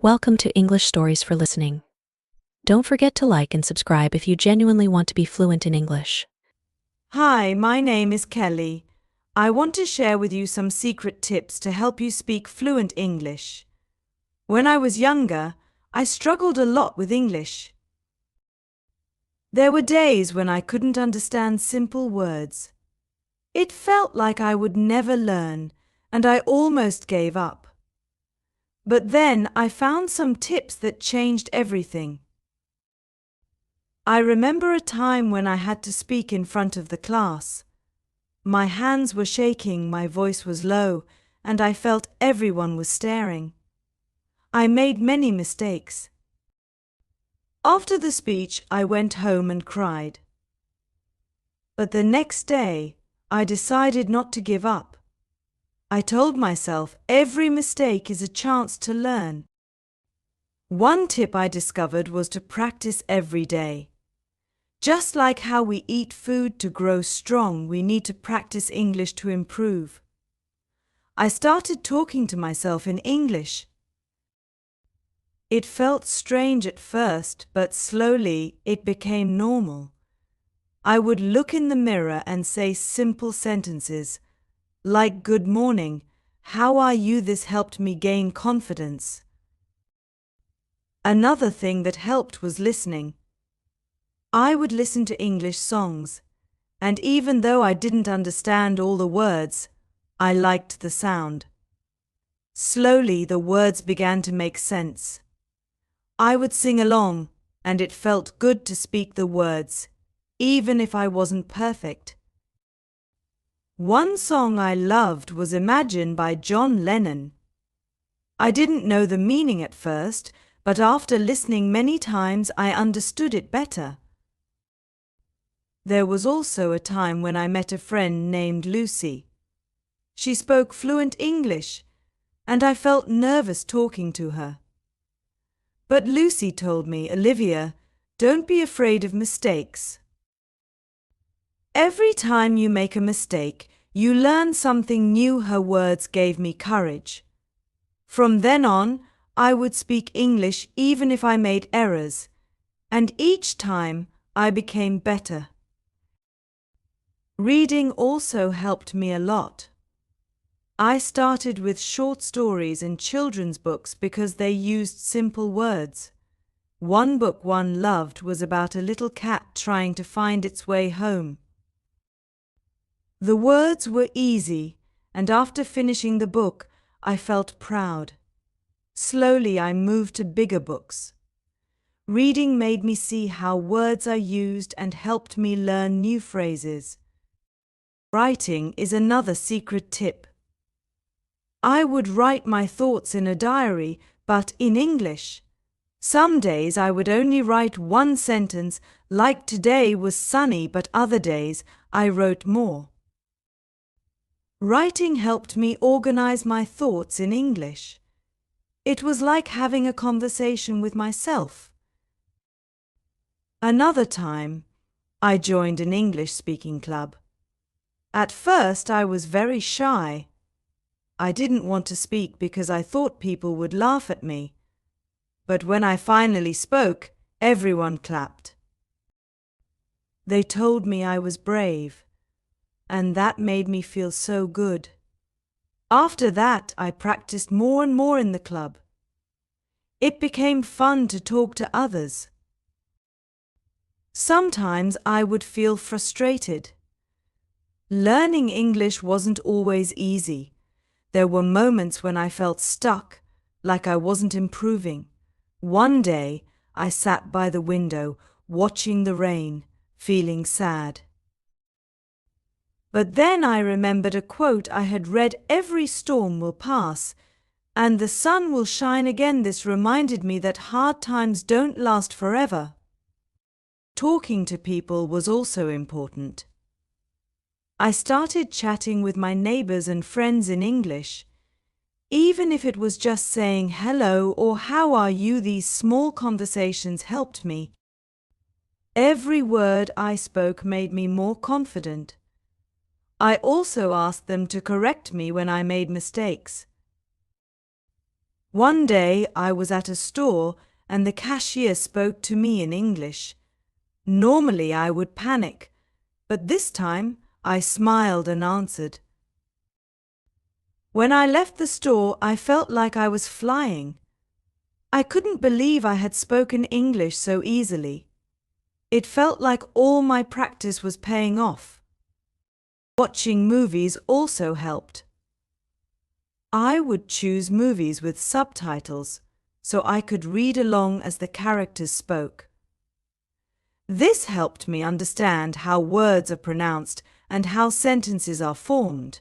Welcome to English Stories for Listening. Don't forget to like and subscribe if you genuinely want to be fluent in English. Hi, my name is Kelly. I want to share with you some secret tips to help you speak fluent English. When I was younger, I struggled a lot with English. There were days when I couldn't understand simple words. It felt like I would never learn, and I almost gave up. But then I found some tips that changed everything. I remember a time when I had to speak in front of the class. My hands were shaking, my voice was low, and I felt everyone was staring. I made many mistakes. After the speech, I went home and cried. But the next day, I decided not to give up. I told myself every mistake is a chance to learn. One tip I discovered was to practice every day. Just like how we eat food to grow strong, we need to practice English to improve. I started talking to myself in English. It felt strange at first, but slowly it became normal. I would look in the mirror and say simple sentences, like "Good morning, how are you?" This helped me gain confidence. Another thing that helped was listening. I would listen to English songs, and even though I didn't understand all the words, I liked the sound. Slowly the words began to make sense. I would sing along, and it felt good to speak the words, even if I wasn't perfect. One song I loved was Imagine by John Lennon. I didn't know the meaning at first, but after listening many times I understood it better. There was also a time when I met a friend named Lucy. She spoke fluent English, and I felt nervous talking to her. But Lucy told me, "Olivia, don't be afraid of mistakes. Every time you make a mistake, you learn something new." Her words gave me courage. From then on, I would speak English even if I made errors, and each time I became better. Reading also helped me a lot. I started with short stories and children's books because they used simple words. One book one loved was about a little cat trying to find its way home. The words were easy, and after finishing the book, I felt proud. Slowly I moved to bigger books. Reading made me see how words are used and helped me learn new phrases. Writing is another secret tip. I would write my thoughts in a diary, but in English. Some days I would only write one sentence, like today was sunny, but other days I wrote more. Writing helped me organize my thoughts in English. It was like having a conversation with myself. Another time, I joined an English speaking club. At first I was very shy. I didn't want to speak because I thought people would laugh at me. But when I finally spoke, everyone clapped. They told me I was brave, and that made me feel so good. After that, I practiced more and more in the club. It became fun to talk to others. Sometimes I would feel frustrated. Learning English wasn't always easy. There were moments when I felt stuck, like I wasn't improving. One day, I sat by the window, watching the rain, feeling sad. But then I remembered a quote I had read: "Every storm will pass, and the sun will shine again." This reminded me that hard times don't last forever. Talking to people was also important. I started chatting with my neighbors and friends in English. Even if it was just saying hello or how are you, these small conversations helped me. Every word I spoke made me more confident. I also asked them to correct me when I made mistakes. One day I was at a store and the cashier spoke to me in English. Normally I would panic, but this time I smiled and answered. When I left the store, I felt like I was flying. I couldn't believe I had spoken English so easily. It felt like all my practice was paying off. Watching movies also helped. I would choose movies with subtitles so I could read along as the characters spoke. This helped me understand how words are pronounced and how sentences are formed.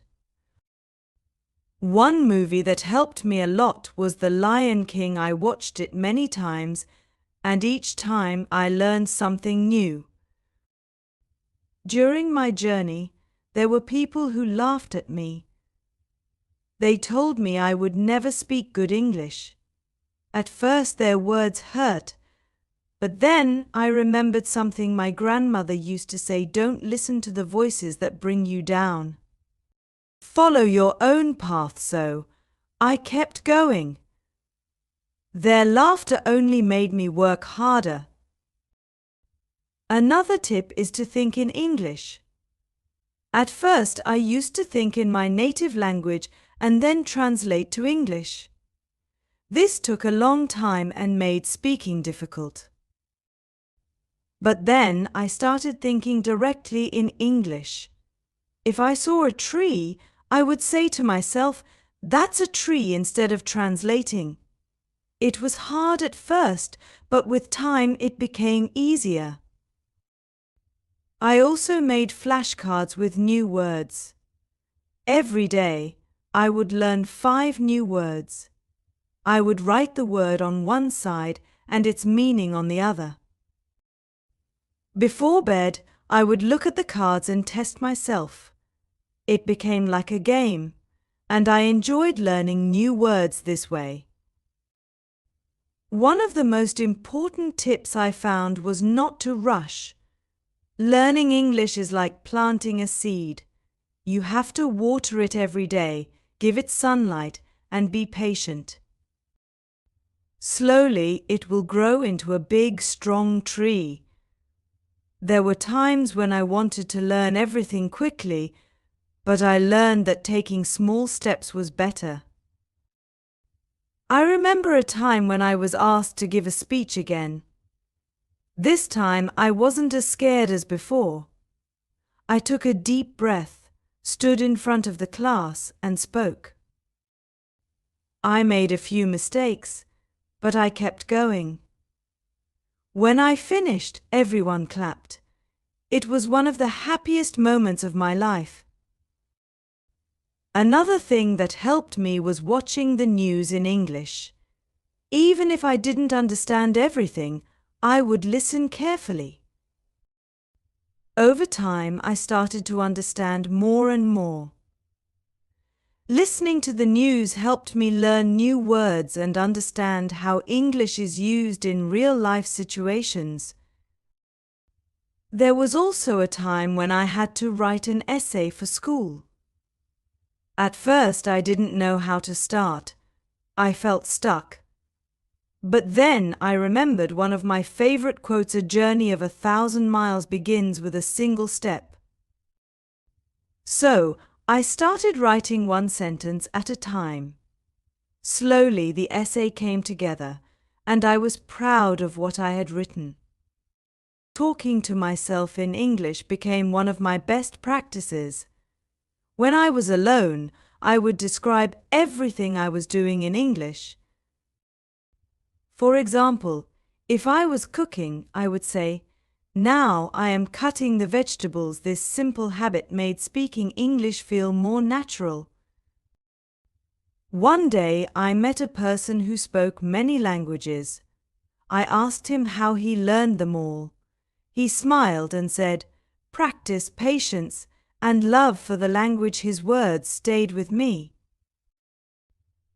One movie that helped me a lot was The Lion King. I watched it many times, and each time I learned something new. During my journey, there were people who laughed at me. They told me I would never speak good English. At first their words hurt, but then I remembered something my grandmother used to say: don't listen to the voices that bring you down. Follow your own path. So I kept going. Their laughter only made me work harder. Another tip is to think in English. At first I used to think in my native language and then translate to English. This took a long time and made speaking difficult. But then I started thinking directly in English. If I saw a tree, I would say to myself, "That's a tree," instead of translating. It was hard at first, but with time it became easier. I also made flashcards with new words. Every day, I would learn 5 new words. I would write the word on one side and its meaning on the other. Before bed, I would look at the cards and test myself. It became like a game, and I enjoyed learning new words this way. One of the most important tips I found was not to rush. Learning English is like planting a seed. You have to water it every day, give it sunlight, and be patient. Slowly, it will grow into a big, strong tree. There were times when I wanted to learn everything quickly, but I learned that taking small steps was better. I remember a time when I was asked to give a speech again. This time I wasn't as scared as before. I took a deep breath, stood in front of the class, and spoke. I made a few mistakes, but I kept going. When I finished, everyone clapped. It was one of the happiest moments of my life. Another thing that helped me was watching the news in English. Even if I didn't understand everything, I would listen carefully. Over time, I started to understand more and more. Listening to the news helped me learn new words and understand how English is used in real-life situations. There was also a time when I had to write an essay for school. At first, I didn't know how to start. I felt stuck. But then I remembered one of my favorite quotes: "A journey of 1,000 miles begins with a single step." So, I started writing one sentence at a time. Slowly, the essay came together, and I was proud of what I had written. Talking to myself in English became one of my best practices. When I was alone, I would describe everything I was doing in English. For example, if I was cooking, I would say, "Now I am cutting the vegetables." This simple habit made speaking English feel more natural. One day I met a person who spoke many languages. I asked him how he learned them all. He smiled and said, "Practice, patience, and love for the language." His words stayed with me.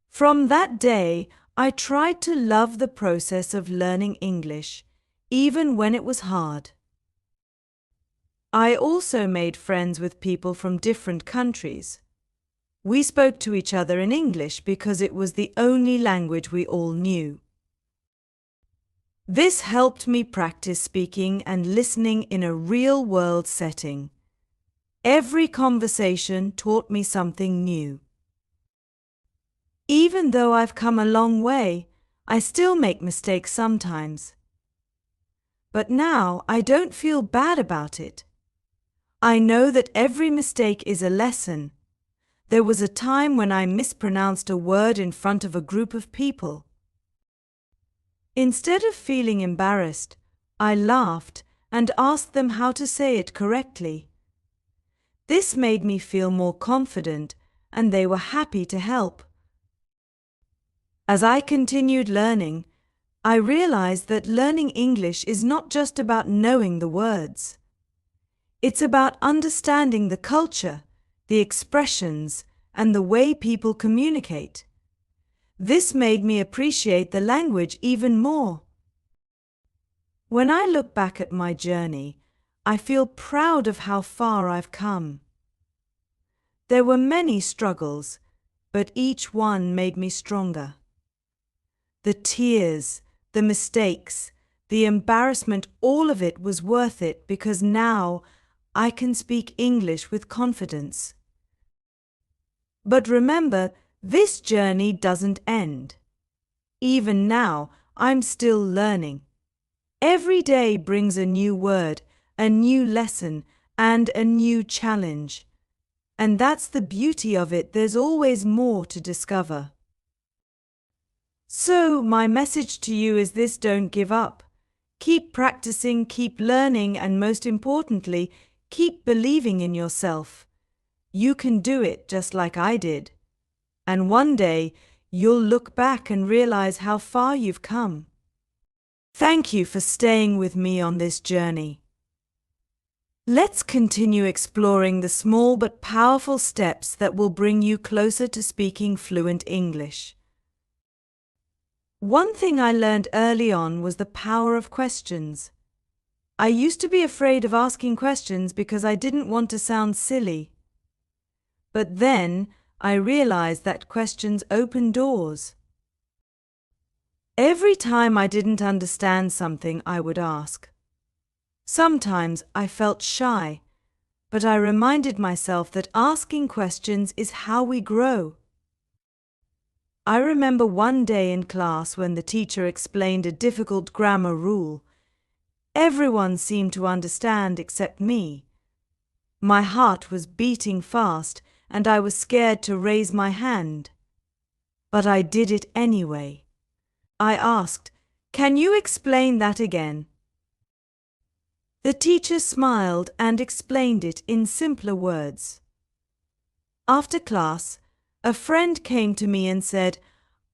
From that day, I tried to love the process of learning English, even when it was hard. I also made friends with people from different countries. We spoke to each other in English because it was the only language we all knew. This helped me practice speaking and listening in a real-world setting. Every conversation taught me something new. Even though I've come a long way, I still make mistakes sometimes. But now I don't feel bad about it. I know that every mistake is a lesson. There was a time when I mispronounced a word in front of a group of people. Instead of feeling embarrassed, I laughed and asked them how to say it correctly. This made me feel more confident, and they were happy to help. As I continued learning, I realized that learning English is not just about knowing the words. It's about understanding the culture, the expressions, and the way people communicate. This made me appreciate the language even more. When I look back at my journey, I feel proud of how far I've come. There were many struggles, but each one made me stronger. The tears, the mistakes, the embarrassment, all of it was worth it because now I can speak English with confidence. But remember, this journey doesn't end. Even now, I'm still learning. Every day brings a new word, a new lesson, and a new challenge. And that's the beauty of it. There's always more to discover. So, my message to you is this: don't give up. Keep practicing, keep learning, and most importantly, keep believing in yourself. You can do it just like I did. And one day, you'll look back and realize how far you've come. Thank you for staying with me on this journey. Let's continue exploring the small but powerful steps that will bring you closer to speaking fluent English. One thing I learned early on was the power of questions. I used to be afraid of asking questions because I didn't want to sound silly. But then I realized that questions open doors. Every time I didn't understand something, I would ask. Sometimes I felt shy, but I reminded myself that asking questions is how we grow. I remember one day in class when the teacher explained a difficult grammar rule. Everyone seemed to understand except me. My heart was beating fast, and I was scared to raise my hand. But I did it anyway. I asked, "Can you explain that again?" The teacher smiled and explained it in simpler words. After class, a friend came to me and said,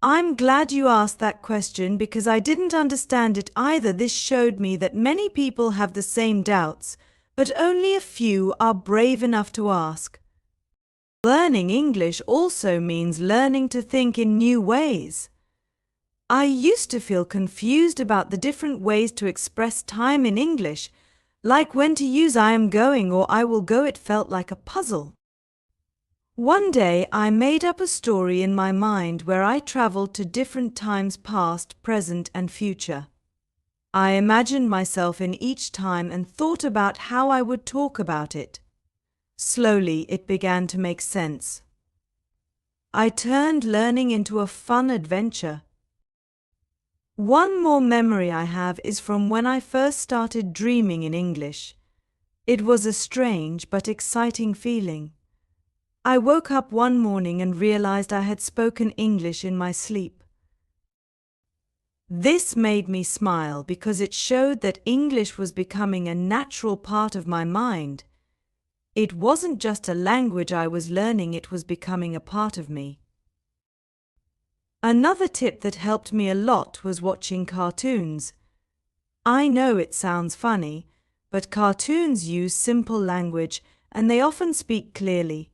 "I'm glad you asked that question because I didn't understand it either." This showed me that many people have the same doubts, but only a few are brave enough to ask. Learning English also means learning to think in new ways. I used to feel confused about the different ways to express time in English, like when to use I am going or I will go. It felt like a puzzle. One day I made up a story in my mind where I traveled to different times, past, present, and future. I imagined myself in each time and thought about how I would talk about it. Slowly, it began to make sense. I turned learning into a fun adventure. One more memory I have is from when I first started dreaming in English. It was a strange but exciting feeling. I woke up one morning and realized I had spoken English in my sleep. This made me smile because it showed that English was becoming a natural part of my mind. It wasn't just a language I was learning, it was becoming a part of me. Another tip that helped me a lot was watching cartoons. I know it sounds funny, but cartoons use simple language and they often speak clearly.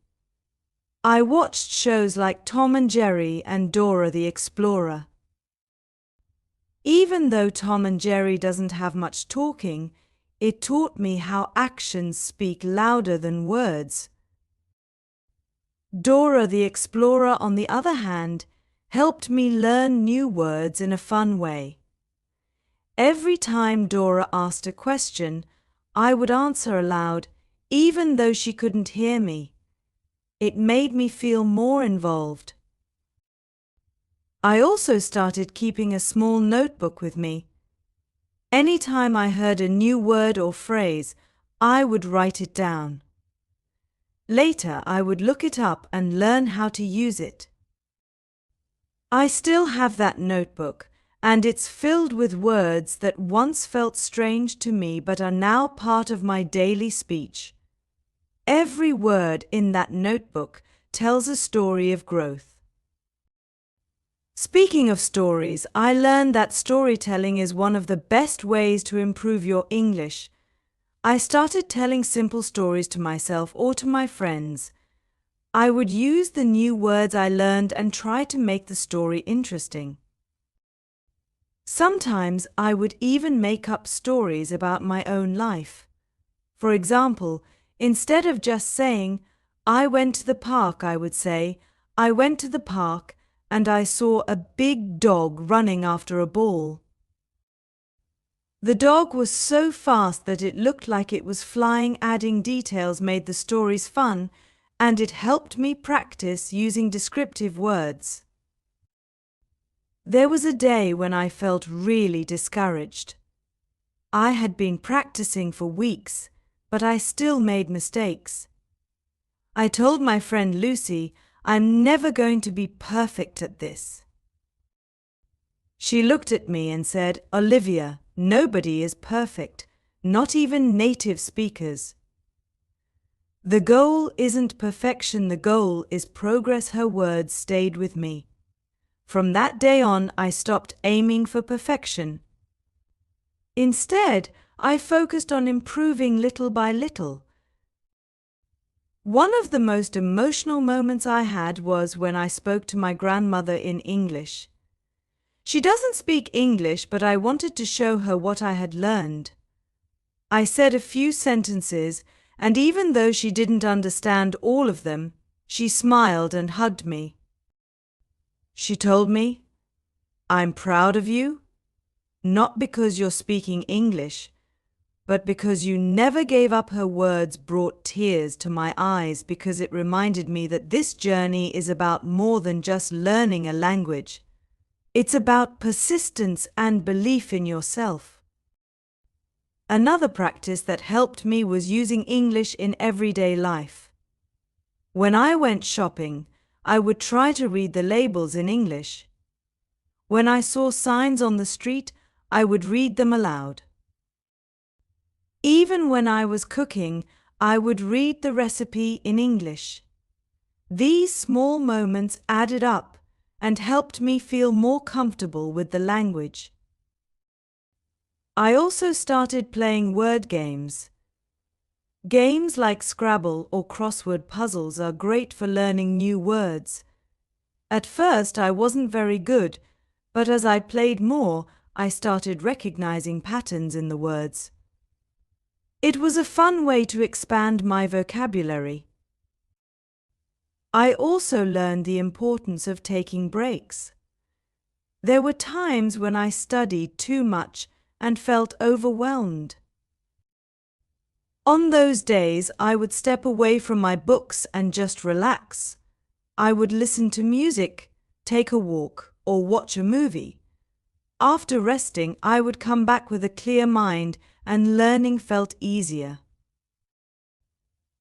I watched shows like Tom and Jerry and Dora the Explorer. Even though Tom and Jerry doesn't have much talking, it taught me how actions speak louder than words. Dora the Explorer, on the other hand, helped me learn new words in a fun way. Every time Dora asked a question, I would answer aloud, even though she couldn't hear me. It made me feel more involved. I also started keeping a small notebook with me. Anytime I heard a new word or phrase, I would write it down. Later, I would look it up and learn how to use it. I still have that notebook, and it's filled with words that once felt strange to me but are now part of my daily speech. Every word in that notebook tells a story of growth. Speaking of stories, I learned that storytelling is one of the best ways to improve your English. I started telling simple stories to myself or to my friends. I would use the new words I learned and try to make the story interesting. Sometimes I would even make up stories about my own life. For example, instead of just saying, "I went to the park," I would say, "I went to the park and I saw a big dog running after a ball. The dog was so fast that it looked like it was flying." Adding details made the stories fun, and it helped me practice using descriptive words. There was a day when I felt really discouraged. I had been practicing for weeks, but I still made mistakes. I told my friend Lucy, "I'm never going to be perfect at this." She looked at me and said, "Olivia, nobody is perfect, not even native speakers." The goal isn't perfection, the goal is progress. Her words stayed with me. From that day on, I stopped aiming for perfection. Instead, I focused on improving little by little. One of the most emotional moments I had was when I spoke to my grandmother in English. She doesn't speak English, but I wanted to show her what I had learned. I said a few sentences, and even though she didn't understand all of them, she smiled and hugged me. She told me, "I'm proud of you, not because you're speaking English, but because you never gave up." Her words brought tears to my eyes because it reminded me that this journey is about more than just learning a language. It's about persistence and belief in yourself. Another practice that helped me was using English in everyday life. When I went shopping, I would try to read the labels in English. When I saw signs on the street, I would read them aloud. Even when I was cooking, I would read the recipe in English. These small moments added up and helped me feel more comfortable with the language. I also started playing word games. Games like Scrabble or crossword puzzles are great for learning new words. At first, I wasn't very good, but as I played more, I started recognizing patterns in the words. It was a fun way to expand my vocabulary. I also learned the importance of taking breaks. There were times when I studied too much and felt overwhelmed. On those days, I would step away from my books and just relax. I would listen to music, take a walk, or watch a movie. After resting, I would come back with a clear mind and learning felt easier.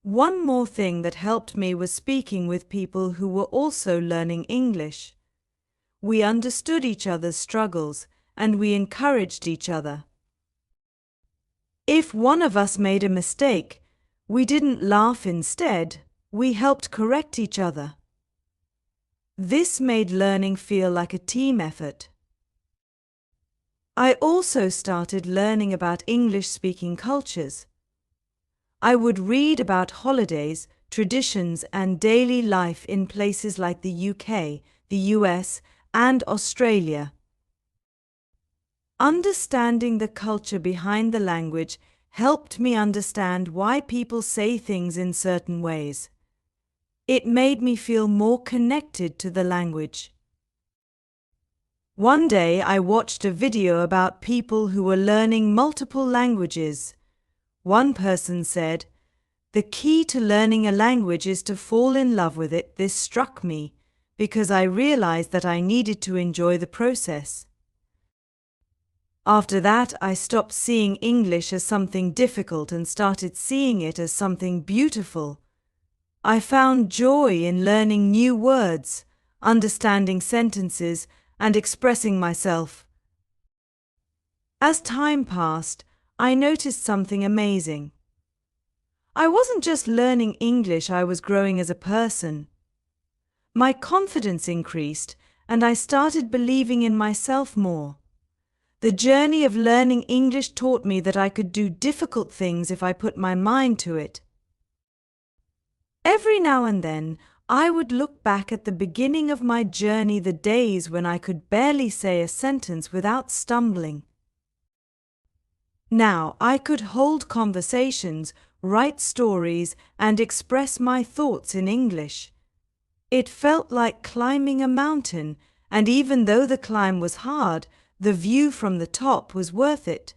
One more thing that helped me was speaking with people who were also learning English. We understood each other's struggles and we encouraged each other. If one of us made a mistake, we didn't laugh. Instead, we helped correct each other. This made learning feel like a team effort. I also started learning about English-speaking cultures. I would read about holidays, traditions, and daily life in places like the UK, the US, and Australia. Understanding the culture behind the language helped me understand why people say things in certain ways. It made me feel more connected to the language. One day I watched a video about people who were learning multiple languages. One person said, "The key to learning a language is to fall in love with it." This struck me because I realized that I needed to enjoy the process. After that, I stopped seeing English as something difficult and started seeing it as something beautiful. I found joy in learning new words, understanding sentences, and expressing myself. As time passed, I noticed something amazing. I wasn't just learning English, I was growing as a person. My confidence increased, and I started believing in myself more. The journey of learning English taught me that I could do difficult things if I put my mind to it. Every now and then, I would look back at the beginning of my journey, the days when I could barely say a sentence without stumbling. Now I could hold conversations, write stories, and express my thoughts in English. It felt like climbing a mountain, and even though the climb was hard, the view from the top was worth it.